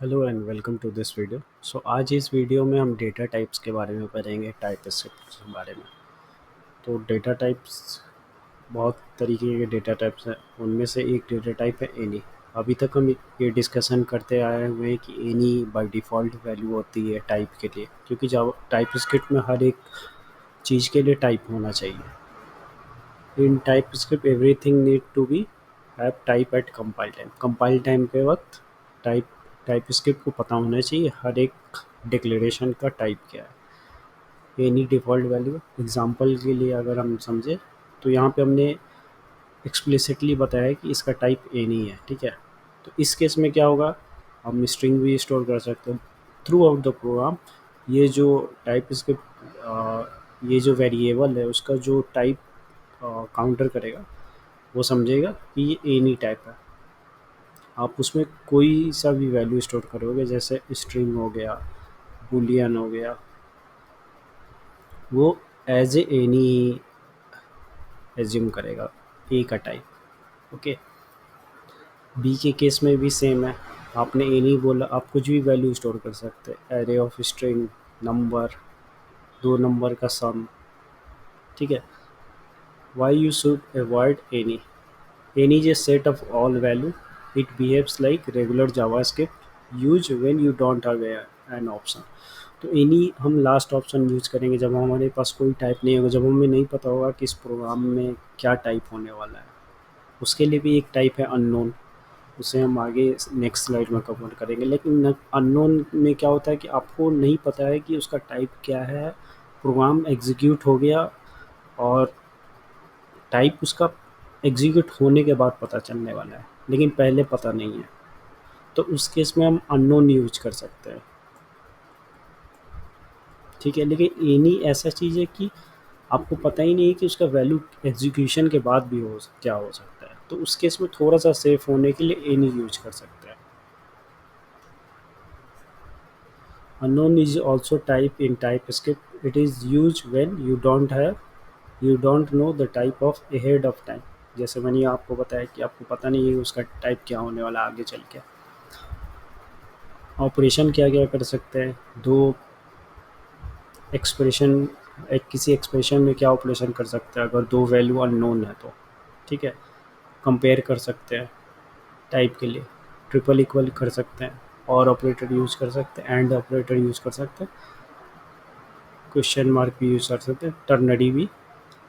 Hello and welcome to this video. आज इस video में हम डेटा टाइप्स के बारे में पढ़ेंगे, टाइप स्क्रिप्ट के बारे में। तो डेटा टाइप्स, बहुत तरीके के डेटा टाइप्स हैं। उनमें से एक डेटा टाइप है एनी। अभी तक हम ये डिस्कशन करते आए हुए हैं कि एनी बाय डिफ़ॉल्ट वैल्यू होती है टाइप के लिए, क्योंकि जब टाइप स्क्रिप्ट में हर एक चीज़ के लिए टाइप होना चाहिए। In TypeScript everything need to be have type at compile time के वक्त टाइप टाइप स्क्रिप्ट को पता होना चाहिए हर एक डिक्लेरेशन का टाइप क्या है। एनी डिफ़ॉल्ट वैल्यू एग्जांपल के लिए अगर हम समझे, तो यहाँ पे हमने एक्सप्लिसिटली बताया है कि इसका टाइप एनी है, ठीक है। तो इस केस में क्या होगा, हम स्ट्रिंग भी स्टोर कर सकते हैं थ्रू आउट द प्रोग्राम। ये जो टाइप स्क्रिप्ट, ये जो वेरिएबल है उसका जो टाइप काउंटर करेगा, वो समझेगा कि ये एनी टाइप है। आप उसमें कोई सा भी वैल्यू स्टोर करोगे, जैसे स्ट्रिंग हो गया, बूलियन हो गया, वो एज ए एनी एज्यूम करेगा, ए का टाइप। ओके। बी के केस में भी सेम है। आपने एनी बोला, आप कुछ भी वैल्यू स्टोर कर सकते हैं, एरे ऑफ स्ट्रिंग, नंबर, दो नंबर का सम, ठीक है। Why you should avoid any? Any is a set of all value. It behaves like regular JavaScript use when you don't have an option. तो any हम last option use करेंगे जब हमारे पास कोई टाइप नहीं होगा, जब हमें नहीं पता होगा कि इस प्रोग्राम में क्या टाइप होने वाला है। उसके लिए भी एक टाइप है अननोन, उसे हम आगे नेक्स्ट स्लाइड में कवर करेंगे। लेकिन अननोन में क्या होता है कि आपको नहीं पता है कि उसका टाइप क्या है। प्रोग्राम एग्जीक्यूट हो गया और टाइप उसका एग्जीक्यूट होने के बाद पता चलने वाला है, लेकिन पहले पता नहीं है। तो उस केस में हम अननोन यूज कर सकते हैं, ठीक है। लेकिन एनी ऐसा चीज़ है कि आपको पता ही नहीं है कि उसका वैल्यू एग्जीक्यूशन के बाद भी हो क्या हो सकता है। तो उस केस में थोड़ा सा सेफ होने के लिए एनी यूज कर सकते हैं। Unknown is also type in type script. It is use when you don't know the type of ahead of time. जैसे मैंने आपको बताया कि आपको पता नहीं है उसका टाइप क्या होने वाला आगे चल के। ऑपरेशन क्या क्या कर सकते हैं, दो एक्सप्रेशन, एक किसी एक्सप्रेशन में क्या ऑपरेशन कर सकते हैं अगर दो वैल्यू अननोन है तो, ठीक है। कंपेयर कर सकते हैं टाइप के लिए, ट्रिपल इक्वल कर सकते हैं, और ऑपरेटर यूज़ कर सकते हैं, एंड ऑपरेटर यूज़ कर सकते हैं, क्वेश्चन मार्क भी यूज़ कर सकते हैं, टर्नरी भी,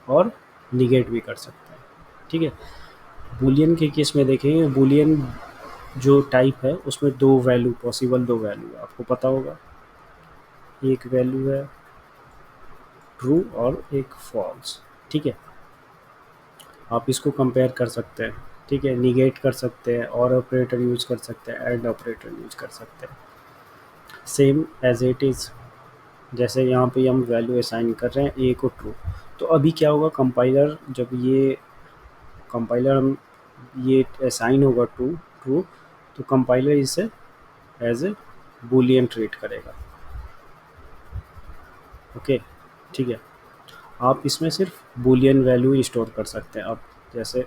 और निगेट भी कर सकते हैं, ठीक है। बूलियन के केस में देखेंगे, बूलियन जो टाइप है उसमें दो वैल्यू पॉसिबल, दो वैल्यू है, आपको पता होगा। एक वैल्यू है ट्रू और एक फॉल्स, ठीक है। आप इसको कंपेयर कर सकते हैं, ठीक है, निगेट कर सकते हैं, और ऑपरेटर यूज कर सकते हैं, एंड ऑपरेटर यूज कर सकते हैं, सेम एज इट इज़। जैसे यहाँ पे हम वैल्यू असाइन कर रहे हैं ए को ट्रू, तो अभी क्या होगा, कंपाइलर जब ये कंपाइलर हम ये असाइन होगा ट्रू ट्रू, तो कंपाइलर इसे एज ए बूलियन ट्रीट करेगा। ओके, ठीक है। आप इसमें सिर्फ बूलियन वैल्यू स्टोर कर सकते हैं। अब जैसे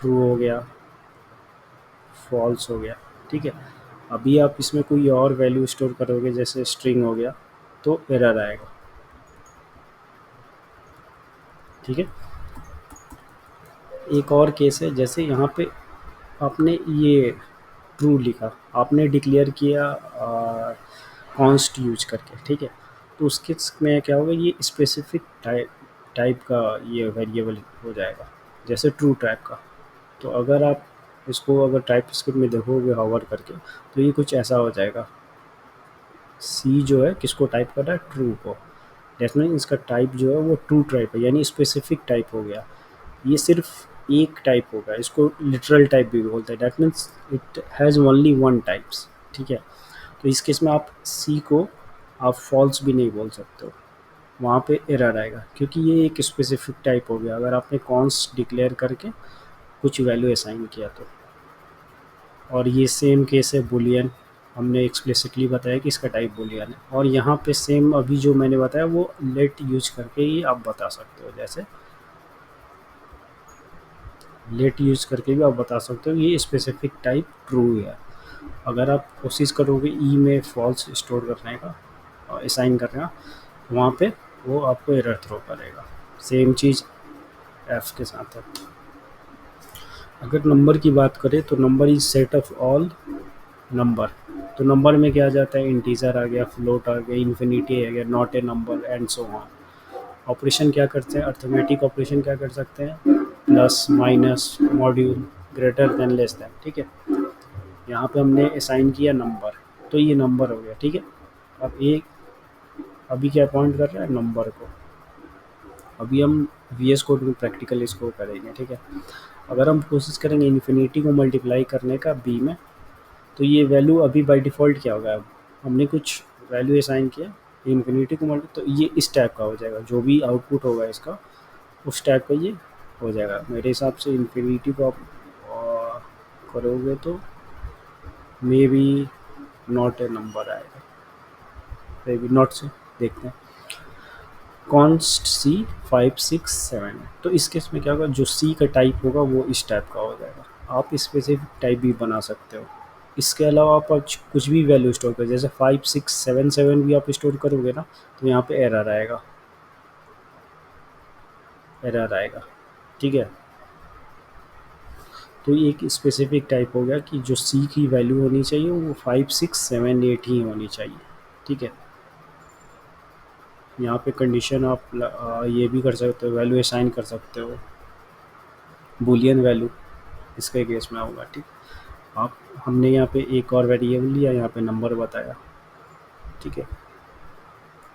ट्रू हो गया, फॉल्स हो गया, ठीक है। अभी आप इसमें कोई और वैल्यू स्टोर करोगे, जैसे स्ट्रिंग हो गया, तो एरर आएगा, ठीक है। एक और केस है, जैसे यहाँ पे आपने ये ट्रू लिखा, आपने डिक्लेयर किया कॉन्स्ट यूज करके, ठीक है। तो उस केस में क्या होगा, ये स्पेसिफिक टाइप टाइप का ये वेरिएबल हो जाएगा, जैसे ट्रू टाइप का। तो अगर आप इसको अगर टाइप स्क्रिप्ट में देखोगे हॉवर करके, तो ये कुछ ऐसा हो जाएगा। सी जो है किसको टाइप कर रहा है, ट्रू को। दैट मीन इसका टाइप जो है वो ट्रू टाइप है, यानी स्पेसिफिक टाइप हो गया। ये सिर्फ एक टाइप होगा, इसको लिटरल टाइप भी बोलते हैं। That means it has only one types, ठीक है। तो इस केस में आप सी को आप फॉल्स भी नहीं बोल सकते हो, वहाँ पे एरर आएगा, क्योंकि ये एक स्पेसिफिक टाइप हो गया अगर आपने कॉन्स डिक्लेयर करके कुछ वैल्यू असाइन किया तो। और ये सेम केस है बुलियन, हमने एक्सप्लिसिटली बताया कि इसका टाइप बुलियन है। और यहाँ पे सेम अभी जो मैंने बताया वो लेट यूज करके ही आप बता सकते हो। जैसे लेट यूज करके भी आप बता सकते हो ये स्पेसिफिक टाइप ट्रू है। अगर आप कोशिश करोगे ई में फॉल्स स्टोर करने का और असाइन करने का, वहाँ पे वो आपको एरर थ्रो करेगा। सेम चीज़ एफ के साथ है। अगर नंबर की बात करें तो number is set of all number. तो नंबर में क्या आ जाता है, इंटीजर आ गया, फ्लोट आ गया, इन्फिनिटी आ गया, not a number and so on. Operation क्या करते हैं, अर्थमेटिक ऑपरेशन क्या कर सकते हैं, plus minus module greater than less than. ठीक है, यहाँ पे हमने असाइन किया नंबर, तो ये नंबर हो गया। ठीक है, अब एक अभी क्या पॉइंट कर रहा है, नंबर को। अभी हम वी एस कोड में प्रैक्टिकल इसको करेंगे। ठीक है, अगर हम कोशिश करेंगे इन्फिनिटी को मल्टीप्लाई करने का बी में, तो ये वैल्यू अभी बाय डिफ़ॉल्ट क्या होगा, अब हमने कुछ वैल्यू असाइन किया इन्फिनिटी को मल्टी, तो ये इस टाइप का हो जाएगा। जो भी आउटपुट होगा इसका उस टाइप का ये हो जाएगा। मेरे हिसाब से इन्फिनिटी को आप करोगे तो may be not a number आएगा, मे बी नॉट से देखते हैं। कॉन्स्ट सी 5 6 7 है, तो इस केस में क्या होगा, जो सी का टाइप होगा वो इस टाइप का हो जाएगा। आप स्पेसिफिक टाइप भी बना सकते हो। इसके अलावा आप कुछ भी वैल्यू स्टोर कर, जैसे 5 6 7 7 भी आप स्टोर करोगे ना, तो यहाँ पे एरर आएगा, एरर आएगा। ठीक है, तो ये एक स्पेसिफिक टाइप हो गया कि जो सी की वैल्यू होनी चाहिए वो 5 6 7 8 ही होनी चाहिए। ठीक है, यहाँ पे कंडीशन आप ये भी कर सकते हो, वैल्यू असाइन कर सकते हो, बूलियन वैल्यू इसके केस में होगा। ठीक, आप हमने यहाँ पे एक और वेरिएबल लिया, यहाँ पे नंबर बताया। ठीक है,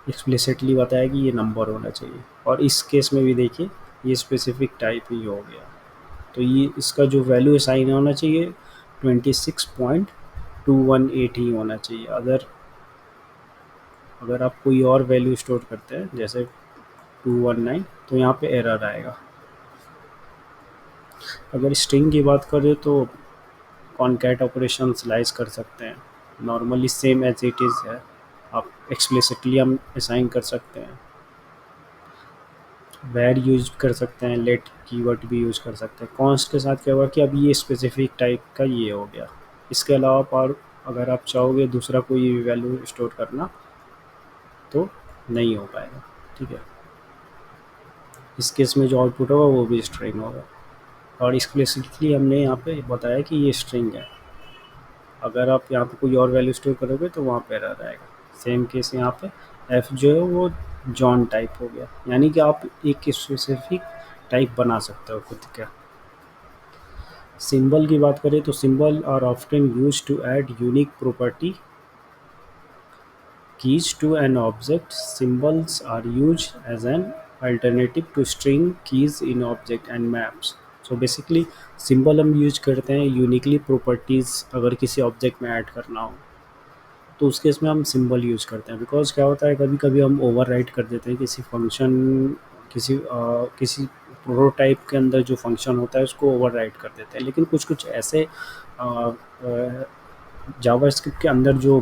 एक्सप्लिसिटली बताया कि ये नंबर होना चाहिए, और इस केस में भी देखिए ये स्पेसिफिक टाइप ही हो गया। तो ये इसका जो वैल्यू असाइन होना चाहिए 26.218 ही होना चाहिए। अगर अगर आप कोई और वैल्यू स्टोर करते हैं जैसे 219, तो यहाँ पे एरर आएगा। अगर स्ट्रिंग की बात करें तो कॉनकैट ऑपरेशन स्लाइस कर सकते हैं, normally same as it is है। आप एक्सप्लिसिटली हम असाइन कर सकते हैं, वैर यूज कर सकते हैं, लेट कीवर्ड भी यूज कर सकते हैं। कॉन्स्ट के साथ क्या हुआ कि अब ये स्पेसिफिक टाइप का ये हो गया। इसके अलावा और अगर आप चाहोगे दूसरा कोई वैल्यू स्टोर करना तो नहीं हो पाएगा। ठीक है, इस केस में जो आउटपुट होगा वो भी स्ट्रिंग होगा, और एक्सप्लिसिटली हमने यहाँ पे बताया कि ये स्ट्रिंग है। अगर आप यहाँ पे कोई और वैल्यू स्टोर करोगे तो वहाँ पे एरर आएगा। सेम केस यहाँ पे एफ जो है वो जॉन टाइप हो गया, यानी कि आप एक स्पेसिफिक टाइप बना सकते हो खुद का। सिंबल की बात करें तो symbol are often use to add unique property keys to an object. Symbols are used as an alternative to string keys in object and maps. So basically symbol हम यूज करते हैं यूनिकली प्रॉपर्टीज़ अगर किसी object में add करना हो, तो उस केस में हम सिंबल यूज करते हैं। बिकॉज क्या होता है, कभी कभी हम ओवर राइट कर देते हैं किसी फंक्शन, किसी प्रोटोटाइप के अंदर जो फंक्शन होता है उसको ओवर राइट कर देते हैं। लेकिन कुछ कुछ ऐसे जावास्क्रिप्ट के अंदर जो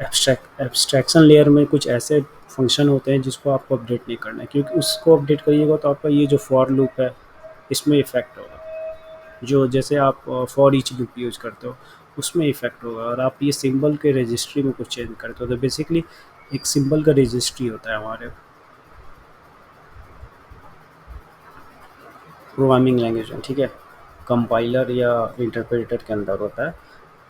एब्स्ट्रैक्शन लेयर में कुछ ऐसे फंक्शन होते हैं जिसको आपको अपडेट नहीं करना है, क्योंकि उसको अपडेट करिएगा तो आपका ये जो फॉर लूप है इसमें इफ़ेक्ट होगा। जो जैसे आप फॉर ईच लूप यूज़ करते हो उसमें इफ़ेक्ट होगा, और आप ये सिंबल के रजिस्ट्री में कुछ चेंज करते हो तो बेसिकली एक सिंबल का रजिस्ट्री होता है हमारे प्रोग्रामिंग लैंग्वेज में। ठीक है, कंपाइलर या इंटरप्रेटर के अंदर होता है।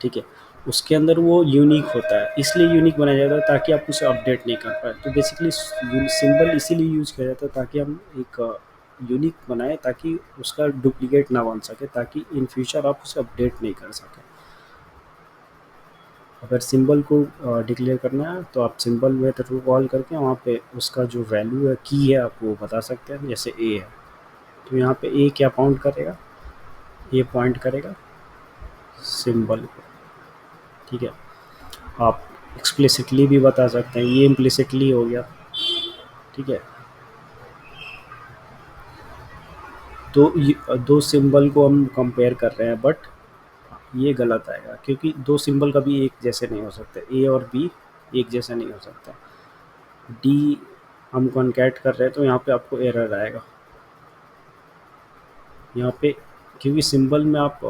ठीक है, उसके अंदर वो यूनिक होता है, इसलिए यूनिक बनाया जाता है ताकि आप उसे अपडेट नहीं कर पाए। तो बेसिकली सिंबल इसीलिए यूज किया जाता है ताकि हम एक यूनिक बनाए, ताकि उसका डुप्लीकेट ना बन सके, ताकि इन फ्यूचर आप उसे अपडेट नहीं कर सकें। अगर सिंबल को डिक्लेयर करना है तो आप सिंबल मेथड को कॉल करके वहाँ पे उसका जो वैल्यू है की है आप वो बता सकते हैं। जैसे ए है तो यहाँ पे ए क्या पॉइंट करेगा, ए पॉइंट करेगा सिंबल को। ठीक है, आप एक्सप्लिसिटली भी बता सकते हैं, ये इम्प्लिसिटली हो गया। ठीक है, तो दो सिंबल को हम कंपेयर कर रहे हैं, बट ये गलत आएगा क्योंकि दो सिंबल कभी एक जैसे नहीं हो सकते, ए और बी एक जैसे नहीं हो सकता। डी हम कॉन्कैट कर रहे हैं तो यहाँ पे आपको एरर आएगा, यहाँ पे क्योंकि सिंबल में आप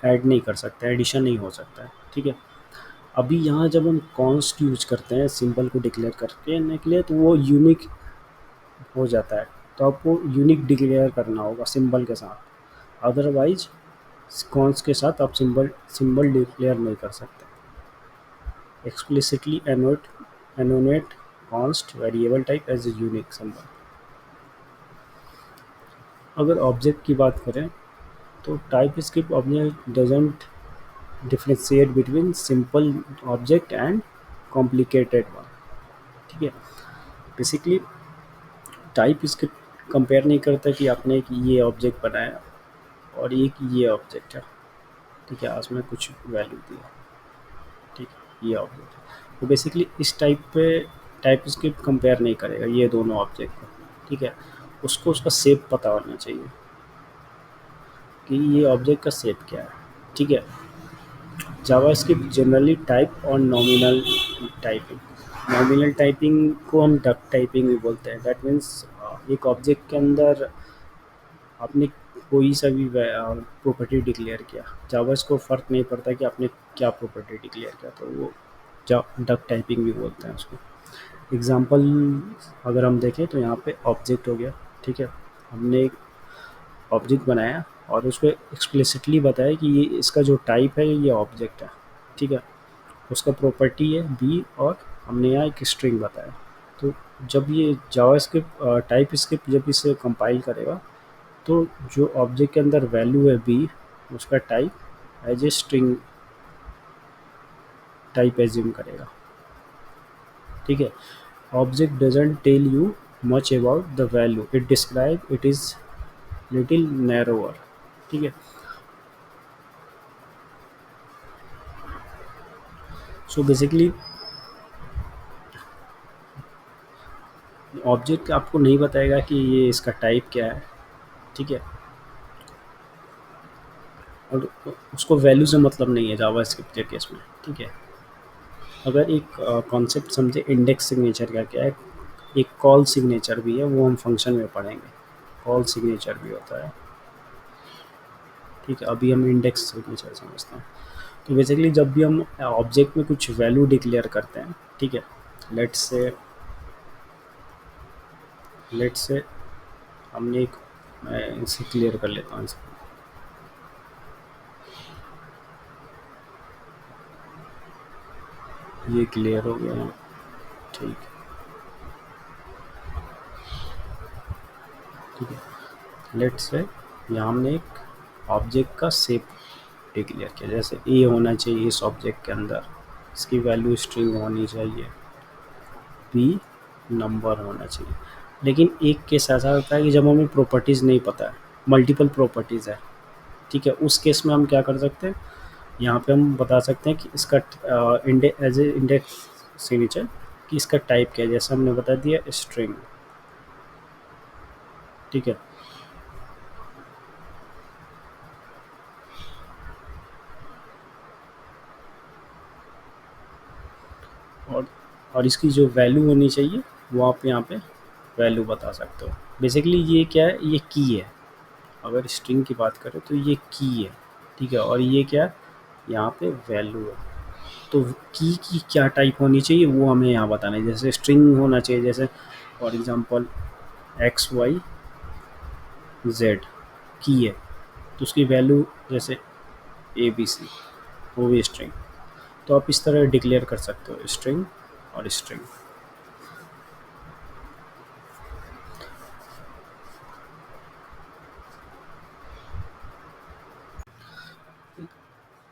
ऐड नहीं कर सकते, एडिशन नहीं हो सकता है, ठीक है। अभी यहाँ जब हम कॉन्स्ट यूज करते हैं सिंबल को डिक्लेयर करने के लिए, तो वो यूनिक हो जाता है। तो आपको यूनिक डिक्लेयर करना होगा सिंबल के साथ, अदरवाइज कॉन्स के साथ आप सिंबल सिंबल डिक्लेयर नहीं कर सकते। Explicitly annotate const variable type as a unique symbol. अगर ऑब्जेक्ट की बात करें, तो TypeScript object doesn't differentiate between simple object and complicated one, ठीक है। बेसिकली टाइप स्क्रिप्ट कंपेयर नहीं करता कि आपने एक ये ऑब्जेक्ट बनाया और एक ये ऑब्जेक्ट है, ठीक है, आज में कुछ वैल्यू दिया, ठीक है, ये ऑब्जेक्ट। तो बेसिकली इस टाइप पे टाइप स्क्रिप्ट कंपेयर नहीं करेगा ये दोनों ऑब्जेक्ट को, ठीक है। उसको उसका शेप पता होना चाहिए कि ये ऑब्जेक्ट का शेप क्या है, ठीक है। जावास्क्रिप्ट जनरली टाइप और नॉमिनल टाइपिंग, नॉमिनल टाइपिंग को हम डक टाइपिंग भी बोलते हैं। दैट मीन्स एक ऑब्जेक्ट के अंदर आपने कोई सा भी प्रॉपर्टी डिक्लेयर किया, जावास को फ़र्क नहीं पड़ता कि आपने क्या प्रॉपर्टी डिक्लेयर किया, तो वो डक टाइपिंग भी बोलते हैं उसको। एग्जांपल अगर हम देखें तो यहाँ पे ऑब्जेक्ट हो गया, ठीक है। हमने एक ऑब्जेक्ट बनाया और उसको एक्सप्लिसिटली बताया कि ये इसका जो टाइप है ये ऑब्जेक्ट है, ठीक है। उसका प्रॉपर्टी है बी और हमने यहाँ एक स्ट्रिंग बताया। तो जब ये जावास्क्रिप्ट टाइप स्क्रिप्ट जब इसे कंपाइल करेगा, तो जो ऑब्जेक्ट के अंदर वैल्यू है बी, उसका type as a string type assume करेगा, ठीक है। Object doesn't tell you much about the value it describe, it is little narrower, ठीक है। सो बेसिकली ऑब्जेक्ट आपको नहीं बताएगा कि ये इसका टाइप क्या है, ठीक है। और उसको वैल्यू से मतलब नहीं है जावा स्क्रिप्ट के केस में, ठीक है। अगर एक कॉन्सेप्ट समझे इंडेक्स सिग्नेचर का क्या है, एक कॉल सिग्नेचर भी है, वो हम फंक्शन में पढ़ेंगे, कॉल सिग्नेचर भी होता है, ठीक है। अभी हम इंडेक्स सिग्नेचर समझते हैं। तो बेसिकली जब भी हम ऑब्जेक्ट में कुछ वैल्यू डिक्लेयर करते हैं, ठीक है, लेट्स से लेट्स से हमने एक, मैं इसे क्लियर कर लेता हूँ, ये क्लियर हो गया, ठीक ठीक है। लेट्स से यहाँ हमने एक ऑब्जेक्ट का शेप डिक्लेयर किया, जैसे ए होना चाहिए इस ऑब्जेक्ट के अंदर, इसकी वैल्यू स्ट्रिंग होनी चाहिए, बी नंबर होना चाहिए। लेकिन एक केस ऐसा होता है कि जब हमें प्रॉपर्टीज़ नहीं पता है, मल्टीपल प्रॉपर्टीज़ है, ठीक है, उस केस में हम क्या कर सकते हैं, यहाँ पे हम बता सकते हैं कि इसका एज ए इंडेक्स सिग्नेचर कि इसका टाइप क्या है, जैसे हमने बता दिया स्ट्रिंग, ठीक है। और और इसकी जो वैल्यू होनी चाहिए वो आप यहाँ पे वैल्यू बता सकते हो। बेसिकली ये क्या है, ये की है, अगर स्ट्रिंग की बात करें तो ये की है, ठीक है। और ये क्या है, यहाँ पे वैल्यू है। तो की क्या टाइप होनी चाहिए वो हमें यहाँ बताना है, जैसे स्ट्रिंग होना चाहिए, जैसे for example x y z की है, तो उसकी वैल्यू जैसे ए बी सी, वो भी स्ट्रिंग। तो आप इस तरह डिक्लेयर कर सकते हो स्ट्रिंग और स्ट्रिंग।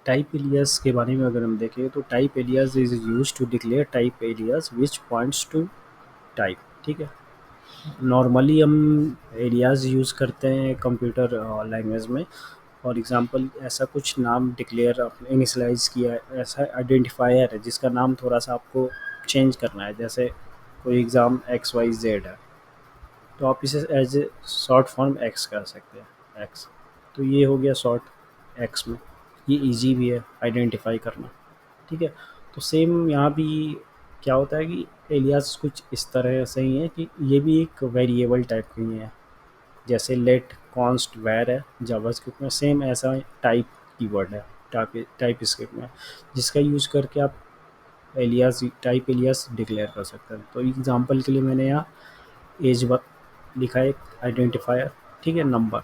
टाइप एलियास के बारे में अगर हम देखें, तो type alias is used to declare type alias which points to type, ठीक है। नॉर्मली हम एलियास यूज़ करते हैं कंप्यूटर लैंग्वेज में। फॉर एग्जांपल ऐसा कुछ नाम डिक्लेयर इनिशलाइज किया है, ऐसा आइडेंटिफायर है जिसका नाम थोड़ा सा आपको चेंज करना है, जैसे कोई एग्ज़ाम एक्स वाई जेड है, तो आप इसे as a short form x कर सकते हैं, एक्स। तो ये हो गया शॉर्ट एक्स में, ये इजी भी है आइडेंटिफाई करना, ठीक है। तो सेम यहाँ भी क्या होता है कि एलियास कुछ इस तरह से ही है कि ये भी एक वेरिएबल टाइप की है, जैसे लेट कॉन्स्ट वैर है जावास्क्रिप्ट में, सेम ऐसा टाइप कीवर्ड है टाइप स्क्रिप्ट में, जिसका यूज करके आप एलियास टाइप एलियास डिक्लेयर कर सकते हैं। तो एग्जांपल के लिए मैंने यहाँ एज लिखा है, एक आइडेंटिफायर, ठीक है, नंबर।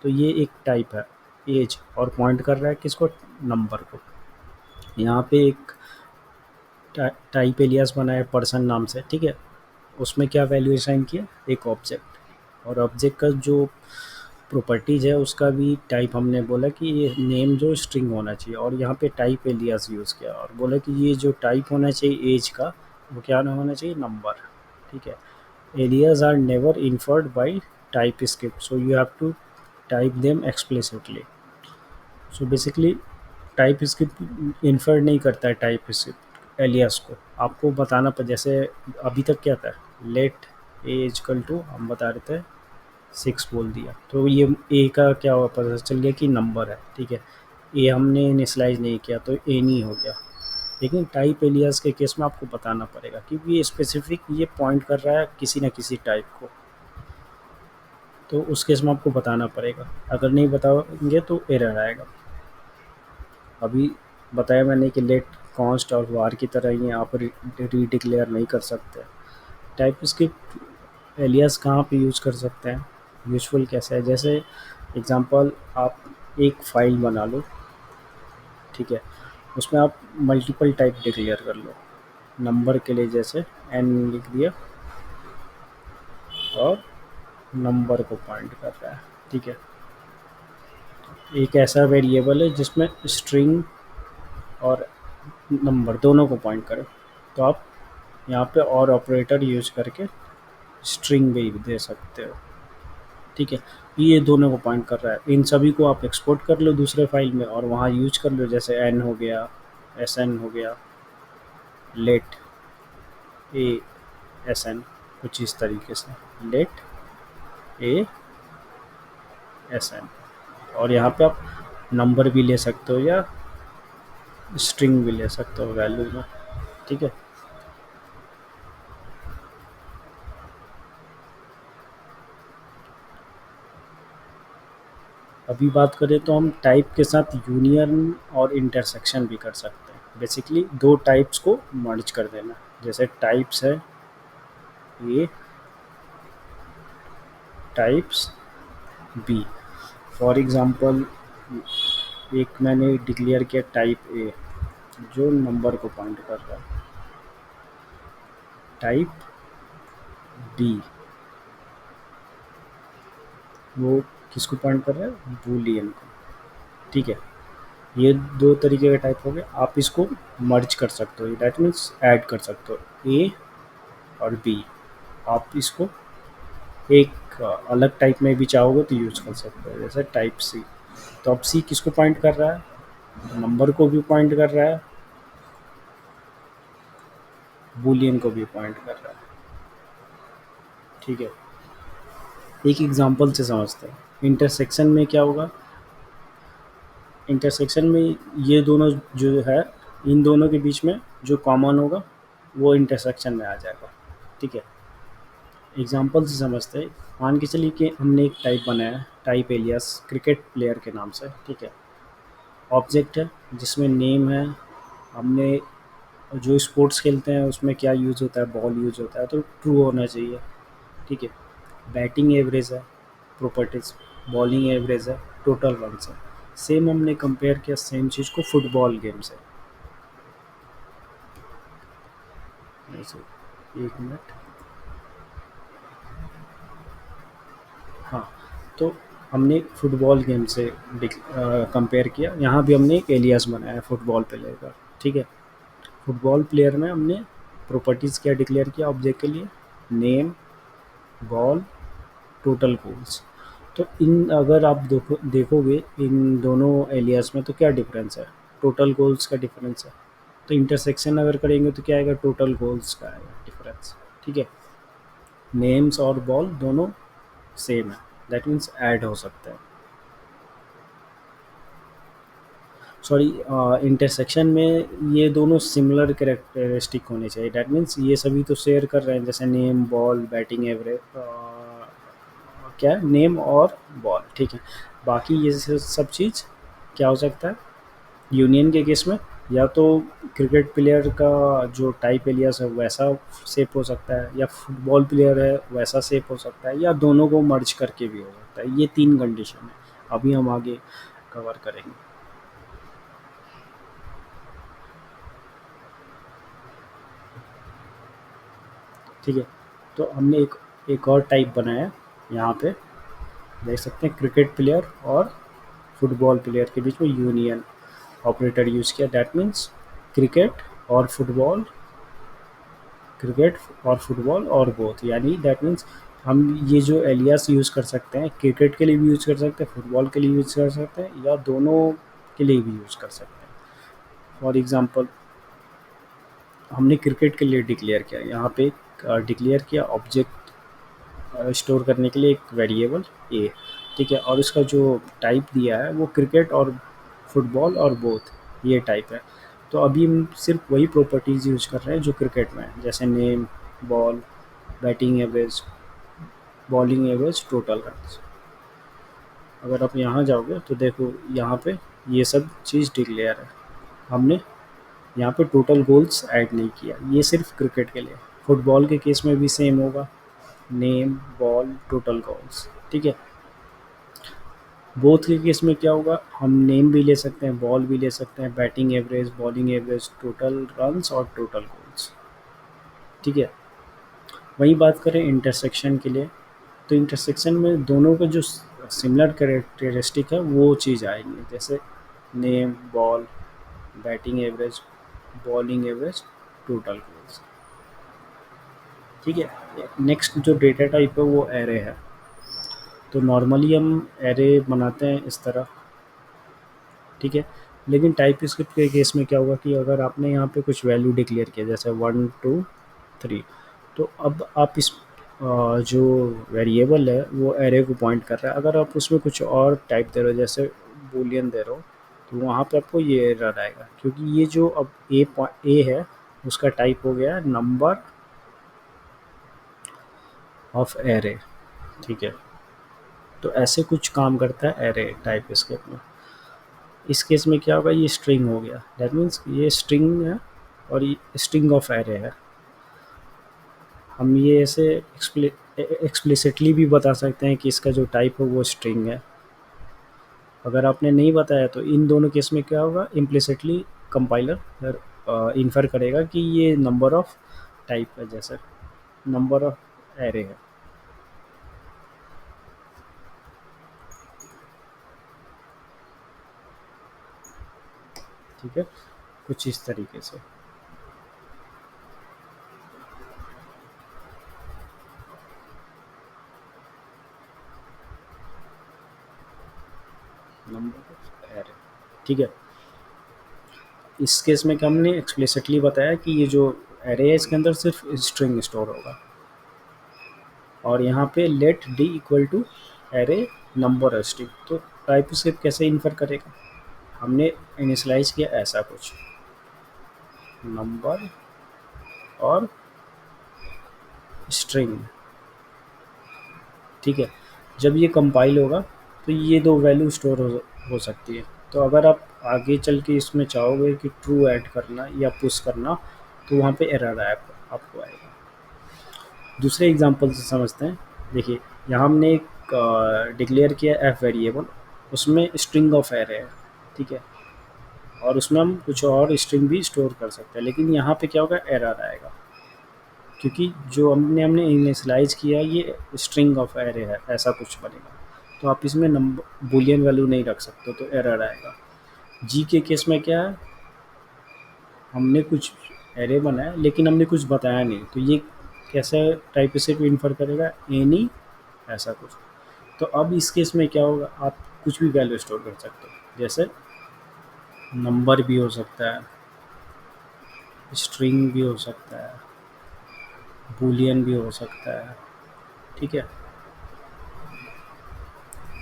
तो ये एक टाइप है एज, और पॉइंट कर रहा है किसको, नंबर को। यहाँ पे एक टाइप एलियास बना है पर्सन नाम से, ठीक है, उसमें क्या वैल्यू असाइन किया, एक ऑब्जेक्ट। और ऑब्जेक्ट का जो प्रॉपर्टीज है उसका भी टाइप हमने बोला कि ये नेम जो स्ट्रिंग होना चाहिए, और यहाँ पे टाइप एलियास यूज़ किया और बोला कि ये जो टाइप होना चाहिए एज का, वो क्या होना चाहिए, नंबर, ठीक है। Alias are never inferred by TypeScript, so you have to type them explicitly. So basically TypeScript infer नहीं करता है टाइप स्क्रिप्ट एलियास को, आपको बताना पर, जैसे अभी तक क्या था, लेट ए इजकल टू, हम बता रहे थे 6 बोल दिया, तो ये ए का क्या हुआ, पता चल गया कि नंबर है, ठीक है। ए हमने इनिशलाइज नहीं किया तो ए नहीं हो गया। लेकिन टाइप एलियास के केस में आपको बताना पड़ेगा क्योंकि ये स्पेसिफिक ये पॉइंट कर रहा है किसी न किसी टाइप को, तो उस केस में आपको बताना पड़ेगा। अगर नहीं बताओगे तो एरर आएगा। अभी बताया मैंने कि लेट कॉन्स्ट और वार की तरह ही आप रीडिक्लेयर नहीं कर सकते। टाइप स्क्रिप्ट एलियास कहाँ पे यूज़ कर सकते हैं, यूजफुल कैसे है, जैसे एग्जांपल आप एक फाइल बना लो, ठीक है, उसमें आप मल्टीपल टाइप डिक्लेयर कर लो। नंबर के लिए जैसे एन लिख दिया और नंबर को पॉइंट कर रहा है, ठीक है। एक ऐसा वेरिएबल है जिसमें स्ट्रिंग और नंबर दोनों को पॉइंट करे, तो आप यहाँ पे और ऑपरेटर यूज करके स्ट्रिंग भी दे सकते हो, ठीक है। ये दोनों को पॉइंट कर रहा है, इन सभी को आप एक्सपोर्ट कर लो दूसरे फाइल में और वहाँ यूज कर लो, जैसे एन हो गया, एस एन हो गया, लेट ए एस एन, कुछ इस तरीके से लेट ए एस एन। और यहाँ पे आप नंबर भी ले सकते हो या स्ट्रिंग भी ले सकते हो वैल्यू में, ठीक है। अभी बात करें तो हम टाइप के साथ यूनियन और इंटरसेक्शन भी कर सकते हैं। बेसिकली दो टाइप्स को मर्ज कर देना, जैसे टाइप्स है ए, टाइप्स बी। फॉर एग्जांपल एक मैंने डिक्लेयर किया टाइप ए जो नंबर को पॉइंट कर रहा है, टाइप बी वो किसको पॉइंट कर रहा है, बूलियन को, ठीक है। ये दो तरीके के टाइप हो गए, आप इसको मर्ज कर सकते हो, दैट मीन्स ऐड कर सकते हो ए और बी। आप इसको एक अलग टाइप में भी चाहोगे तो यूज कर सकते हो, जैसे टाइप सी। तो अब सी किसको पॉइंट कर रहा है, नंबर को भी पॉइंट कर रहा है, बूलियन को भी पॉइंट कर रहा है, ठीक है। एक एग्जांपल से समझते हैं, इंटरसेक्शन में क्या होगा, इंटरसेक्शन में ये दोनों जो है, इन दोनों के बीच में जो कॉमन होगा वो इंटरसेक्शन में आ जाएगा, ठीक है। एग्जांपल से समझते हैं, मान के चलिए कि हमने एक टाइप बनाया, टाइप एलियास क्रिकेट प्लेयर के नाम से, ठीक है। ऑब्जेक्ट है जिसमें नेम है, हमने जो स्पोर्ट्स खेलते हैं उसमें क्या यूज़ होता है, बॉल यूज़ होता है, तो ट्रू होना चाहिए, ठीक है। बैटिंग एवरेज है, प्रॉपर्टीज, बॉलिंग एवरेज है, टोटल रन्स है। सेम हमने कंपेयर किया सेम चीज़ को फुटबॉल गेम से, ऐसे, एक मिनट, हाँ। तो हमने फुटबॉल गेम से कंपेयर किया, यहाँ भी हमने एक एलियास बनाया फुटबॉल प्लेयर का, ठीक है। फुटबॉल प्लेयर में हमने प्रॉपर्टीज़ क्या डिक्लेयर किया ऑब्जेक्ट के लिए, नेम, बॉल, टोटल गोल्स। तो इन अगर आप देखोगे इन दोनों एलियास में तो क्या डिफरेंस है, टोटल गोल्स का डिफरेंस है। तो इंटरसेक्शन अगर करेंगे तो क्या आएगा, टोटल गोल्स का आएगा डिफरेंस, ठीक है। नेम्स और बॉल दोनों सेम है, दैट मीन्स ऐड हो सकते हैं। सॉरी, इंटरसेक्शन में ये दोनों सिमिलर कैरेक्टरिस्टिक होने चाहिए, दैट मीन्स ये सभी तो शेयर कर रहे हैं, जैसे नेम, बॉल, बैटिंग एवरेज, क्या है, नेम और बॉल, ठीक है। बाकी ये सब चीज़ क्या हो सकता है यूनियन के केस में, या तो क्रिकेट प्लेयर का जो टाइप एलियास है वैसा सेप हो सकता है, या फुटबॉल प्लेयर है वैसा सेप हो सकता है, या दोनों को मर्ज करके भी हो सकता है। ये 3 कंडीशन है, अभी हम आगे कवर करेंगे। ठीक है, तो हमने एक और टाइप बनाया है यहाँ पे, देख सकते हैं क्रिकेट प्लेयर और फुटबॉल प्लेयर के बीच में यूनियन ऑपरेटर यूज़ किया। दैट मीन्स क्रिकेट और फुटबॉल, क्रिकेट और फुटबॉल और बोथ, यानी दैट मीन्स हम ये जो एलियास यूज़ कर सकते हैं, क्रिकेट के लिए भी यूज़ कर सकते हैं, फुटबॉल के लिए यूज़ कर सकते हैं, या दोनों के लिए भी यूज़ कर सकते हैं। फॉर एग्ज़ाम्पल हमने क्रिकेट के लिए डिक्लेयर किया, यहाँ पे डिक्लेयर किया ऑब्जेक्ट स्टोर करने के लिए एक वेरिएबल ए, ठीक है, और इसका जो टाइप दिया है वो क्रिकेट और फुटबॉल और बोथ, ये टाइप है। तो अभी हम सिर्फ वही प्रॉपर्टीज़ यूज कर रहे हैं जो क्रिकेट में है, जैसे name, ball, batting average, bowling average, total runs. अगर आप यहाँ जाओगे तो देखो यहाँ पे ये सब चीज़ डिक्लेयर है। हमने यहाँ पे टोटल गोल्स ऐड नहीं किया, ये सिर्फ क्रिकेट के लिए। फुटबॉल के केस में भी सेम होगा, नेम, बॉल, टोटल गोल्स, ठीक है। बोथ के केस में क्या होगा, हम नेम भी ले सकते हैं, बॉल भी ले सकते हैं, batting average, bowling average, total runs और टोटल गोल्स, ठीक है। वहीं बात करें इंटरसेक्शन के लिए, तो इंटरसेक्शन में दोनों का जो सिमिलर कैरेक्टरिस्टिक है वो चीज़ आएंगी, जैसे name, ball, batting average, bowling average, total goals, ठीक है। नेक्स्ट जो डेटा टाइप है वो एरे है। तो नॉर्मली हम एरे बनाते हैं इस तरह, ठीक है। लेकिन टाइप स्क्रिप्ट के केस में क्या होगा कि अगर आपने यहाँ पे कुछ वैल्यू डिक्लेयर किया जैसे 1 2 3, तो अब आप इस जो वेरिएबल है वो एरे को पॉइंट कर रहा है। अगर आप उसमें कुछ और टाइप दे रहे हो जैसे बूलियन दे रहे हो, तो वहाँ पे आपको ये एरर आएगा, क्योंकि ये जो अब ए है उसका टाइप हो गया नंबर ऑफ एरे, ठीक है। तो ऐसे कुछ काम करता है एरे टाइप स्क्रिप्ट में। इस केस में क्या होगा, ये स्ट्रिंग हो गया, दैट मीन्स ये स्ट्रिंग है और ये स्ट्रिंग ऑफ एरे है। हम ये ऐसे एक्सप्लिसिटली भी बता सकते हैं कि इसका जो टाइप है वो स्ट्रिंग है। अगर आपने नहीं बताया तो इन दोनों केस में क्या होगा, इम्प्लिसिटली कंपाइलर इन्फर करेगा कि ये नंबर ऑफ टाइप है, जैसे नंबर ऑफ एरे है, ठीक है। कुछ इस तरीके से नंबर ऑफ एरे, ठीक है। इस केस में क्या हमने एक्सप्लिसिटली बताया कि ये जो एरे है इसके अंदर सिर्फ स्ट्रिंग स्टोर होगा, और यहाँ पे let d equal to array number string. तो टाइप स्क्रिप्ट कैसे इन्फर करेगा, हमने इनिशलाइज किया ऐसा कुछ नंबर और स्ट्रिंग, ठीक है। जब ये कंपाइल होगा तो ये दो वैल्यू स्टोर हो सकती है। तो अगर आप आगे चल के इसमें चाहोगे कि ट्रू ऐड करना या पुश करना, तो वहाँ पे एरर आपको आएगा। दूसरे एग्जांपल से समझते हैं। देखिए यहाँ हमने एक डिक्लेयर किया एफ वेरिएबल, उसमें स्ट्रिंग ऑफ एरे है, ठीक है, और उसमें हम कुछ और स्ट्रिंग भी स्टोर कर सकते हैं। लेकिन यहाँ पे क्या होगा, एरर आएगा, क्योंकि जो हमने इनिशियलाइज किया ये स्ट्रिंग ऑफ एरे है, ऐसा कुछ बनेगा। तो आप इसमें नंबर बूलियन वैल्यू नहीं रख सकते, तो एरर आएगा। जी के केस में क्या है, हमने कुछ एरे बनाया लेकिन हमने कुछ बताया नहीं, तो ये कैसे टाइप से इन्फर करेगा, एनी ऐसा कुछ। तो अब इस केस में क्या होगा, आप कुछ भी वैल्यू स्टोर कर सकते हो, जैसे नंबर भी हो सकता है, स्ट्रिंग भी हो सकता है, बूलियन भी हो सकता है, ठीक है,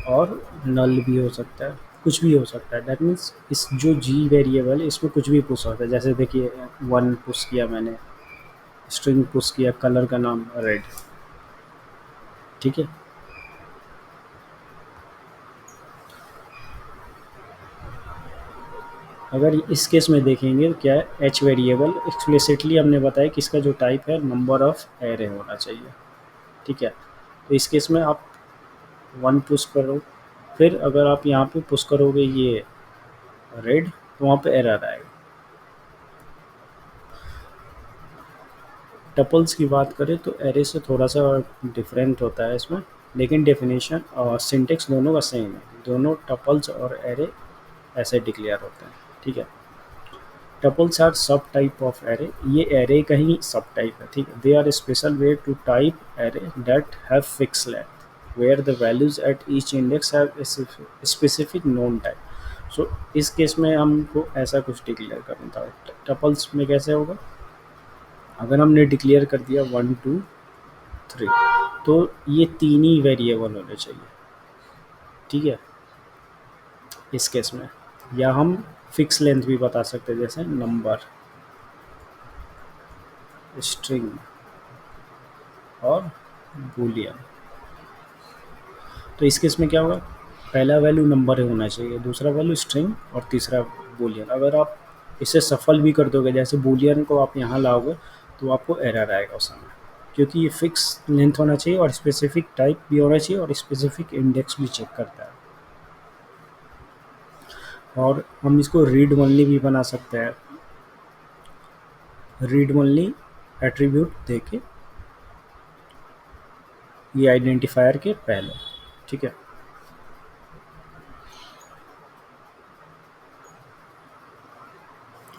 और नल भी हो सकता है, कुछ भी हो सकता है। दैट मीन्स इस जो जी वेरिएबल है इसमें कुछ भी पुश होता है। जैसे देखिए 1 पुश किया मैंने, स्ट्रिंग पुश किया, कलर का नाम रेड, ठीक है। अगर इस केस में देखेंगे क्या है, एच वेरिएबल एक्सप्लिसिटली हमने बताया कि इसका जो टाइप है नंबर ऑफ एरे होना चाहिए, ठीक है। तो इस केस में आप 1 पुश करो, फिर अगर आप यहाँ पे पुश करोगे ये रेड, तो वहाँ पे एरर आएगा। टपल्स की बात करें तो एरे से थोड़ा सा डिफरेंट होता है इसमें, लेकिन डेफिनेशन और सिंटेक्स दोनों का सेम है। दोनों टपल्स और एरे ऐसे डिक्लेयर होते हैं, ठीक है। टपल्स आर सब टाइप ऑफ एरे, ये एरे का ही सब टाइप है, ठीक है। They are special way to type array that have fix length where the values at each index have specific known type. So इस केस में हमको ऐसा कुछ डिक्लेयर करना था। टपल्स में कैसे होगा, अगर हमने डिक्लेयर कर दिया 1 2 3, तो ये तीन ही वेरिएबल होने चाहिए, ठीक है, इस केस में। या हम फिक्स लेंथ भी बता सकते हैं, जैसे नंबर, स्ट्रिंग और बूलियन। तो इस केस में क्या होगा, पहला वैल्यू नंबर होना चाहिए, दूसरा वैल्यू स्ट्रिंग और तीसरा बूलियन। अगर आप इसे सफल भी कर दोगे, जैसे बूलियन को आप यहाँ लाओगे, तो आपको एरर आएगा उस समय, क्योंकि ये फिक्स लेंथ होना चाहिए और स्पेसिफिक टाइप भी होना चाहिए और स्पेसिफिक इंडेक्स भी चेक करता है। और हम इसको रीड ओनली भी बना सकते हैं, रीड ओनली एट्रीब्यूट देके ये आइडेंटिफायर के पहले, ठीक है।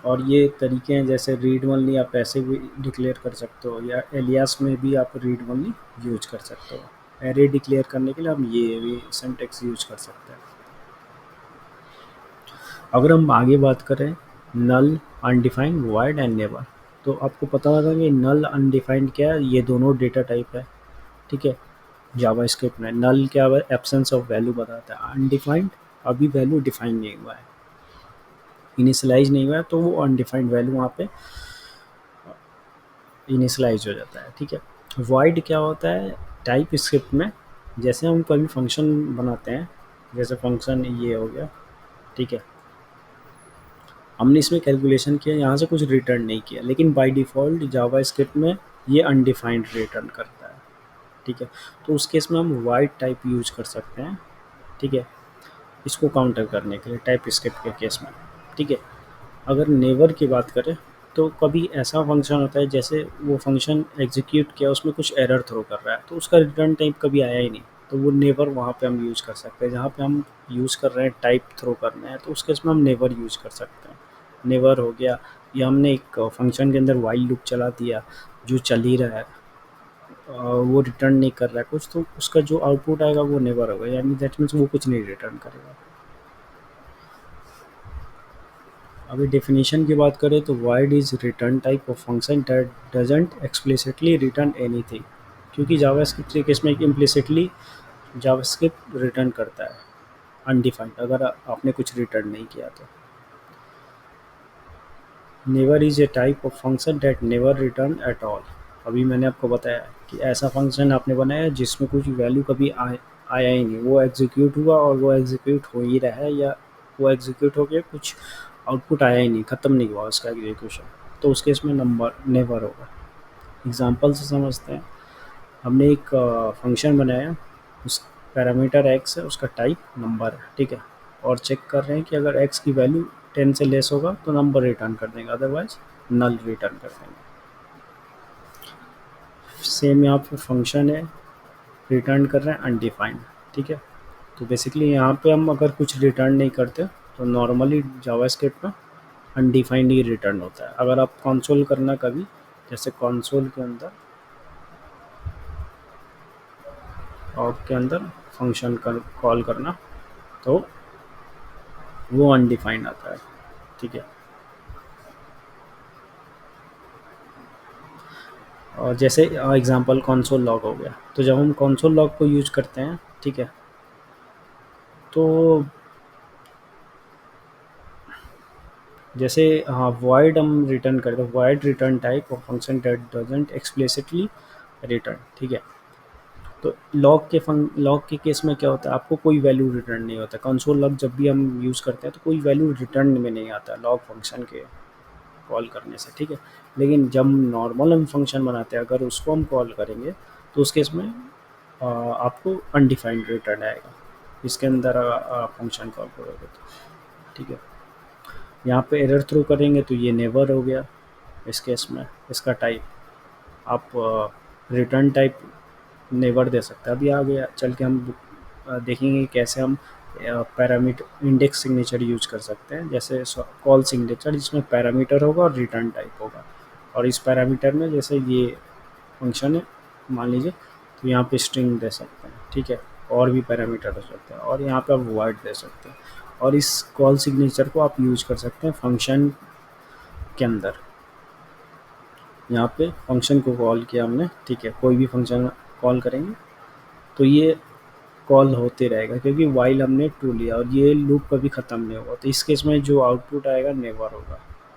और ये तरीके हैं, जैसे रीड ओनली आप ऐसे भी डिक्लेयर कर सकते हो, या एलियास में भी आप रीड ओनली यूज कर सकते हो। एरे डिक्लेयर करने के लिए हम ये भी सिंटेक्स यूज कर सकते हैं। अगर हम आगे बात करें नल, अनडिफाइंड, वॉइड एंड नेवर, तो आपको पता होगा कि नल अनडिफाइंड क्या है, ये दोनों डेटा टाइप है, ठीक है। जावास्क्रिप्ट में नल क्या है, एब्सेंस ऑफ वैल्यू बताता है। अनडिफाइंड, अभी वैल्यू डिफाइन नहीं हुआ है, इनिशियलाइज नहीं हुआ है, तो वो अनडिफाइंड वैल्यू वहाँ पे इनिशियलाइज हो जाता है, ठीक है। वॉइड क्या होता है, टाइप स्क्रिप्ट में जैसे हम कोई भी फंक्शन बनाते हैं, जैसे फंक्शन ये हो गया, ठीक है, हमने इसमें कैलकुलेशन किया, यहाँ से कुछ रिटर्न नहीं किया, लेकिन बाय डिफ़ॉल्ट जावा स्क्रिप्ट में ये अनडिफाइंड रिटर्न करता है, ठीक है। तो उस केस में हम वाइड टाइप यूज कर सकते हैं, ठीक है, इसको काउंटर करने के लिए टाइप स्क्रिप्ट के केस में, ठीक है। अगर नेवर की बात करें, तो कभी ऐसा फंक्शन होता है, जैसे वो फंक्शन एग्जीक्यूट किया, उसमें कुछ एरर थ्रो कर रहा है, तो उसका रिटर्न टाइप कभी आया ही नहीं, तो वो नेवर वहाँ पे हम यूज़ कर सकते हैं। जहाँ पे हम यूज़ कर रहे हैं टाइप थ्रो करना है, तो उस केस में हम नेवर यूज़ कर सकते हैं। नेवर हो गया, या हमने एक फंक्शन के अंदर वाइल लूप चला दिया जो चल ही रहा है, वो रिटर्न नहीं कर रहा है कुछ, तो उसका जो आउटपुट आएगा वो नेवर होगा, यानी दैट मीन्स वो कुछ नहीं रिटर्न करेगा। अभी डेफिनेशन की बात करें तो void is return type of function that doesn't explicitly return anything, क्योंकि जावास्क्रिप्ट के केस में इम्प्लिसिटली जावास्क्रिप्ट रिटर्न करता है अनडिफाइंड, अगर आपने कुछ रिटर्न नहीं किया तो। Never is a type of function that never return at all, अभी मैंने आपको बताया कि ऐसा फंक्शन आपने बनाया जिसमें कुछ वैल्यू कभी आया ही नहीं, वो एग्जीक्यूट हुआ और वो एग्जीक्यूट हो ही रहा है, या वो एग्जीक्यूट हो गया, कुछ आउटपुट आया ही नहीं, ख़त्म नहीं हुआ उसका एग्जीक्यूशन, तो उस केस में नंबर नेवर होगा। एग्जांपल से समझते हैं, हमने एक फंक्शन बनाया, उस पैरामीटर एक्स है, उसका टाइप नंबर है, ठीक है, और चेक कर रहे हैं कि अगर एक्स की वैल्यू 10 से लेस होगा तो नंबर रिटर्न कर देंगे, अदरवाइज नल रिटर्न कर देंगे। सेम यहाँ पे फंक्शन है, रिटर्न कर रहे हैं अनडिफाइंड, ठीक है। तो बेसिकली यहाँ पे हम अगर कुछ रिटर्न नहीं करते, तो नॉर्मली जावास्क्रिप्ट में अनडिफाइंड ही रिटर्न होता है। अगर आप कंसोल करना कभी, जैसे कंसोल के अंदर ऑप के अंदर फंक्शन कॉल करना, तो वो अनडिफाइंड आता है, ठीक है। और जैसे एग्जांपल कंसोल लॉग हो गया, तो जब हम कंसोल लॉग को यूज करते हैं, ठीक है, तो जैसे हाँ वॉइड हम रिटर्न करते हैं, void return type of function that doesn't explicitly return, ठीक है। तो लॉग के केस में क्या होता है, आपको कोई वैल्यू रिटर्न नहीं होता। कंसोल लॉग जब भी हम यूज़ करते हैं तो कोई वैल्यू रिटर्न में नहीं आता लॉग फंक्शन के कॉल करने से, ठीक है। लेकिन जब नॉर्मल हम फंक्शन बनाते हैं, अगर उसको हम कॉल करेंगे तो उस केस में आपको अनडिफाइंड रिटर्न आएगा, इसके अंदर फंक्शन कॉल करोगे तो, ठीक है। यहाँ पे एरर थ्रो करेंगे तो ये नेवर हो गया इस केस में। इसका टाइप आप रिटर्न टाइप नेवर दे सकते हैं। अभी आगे चल के हम देखेंगे कैसे हम पैरामीटर इंडेक्स सिग्नेचर यूज कर सकते हैं, जैसे कॉल सिग्नेचर जिसमें पैरामीटर होगा और रिटर्न टाइप होगा। और इस पैरामीटर में जैसे ये फंक्शन है मान लीजिए, तो यहाँ पे स्ट्रिंग दे सकते हैं, ठीक है। और भी पैरामीटर हो सकते हैं, और यहाँ पे आप वर्ड दे सकते हैं। और इस कॉल सिग्नेचर को आप यूज कर सकते हैं फंक्शन के अंदर। यहाँ पे फंक्शन को कॉल किया हमने, ठीक है, कोई भी फंक्शन कॉल करेंगे तो ये कॉल होते रहेगा, क्योंकि वाइल हमने ट्रू लिया और ये लूप कभी ख़त्म नहीं होगा। तो इस केस में जो आउटपुट आएगा नेवर होगा।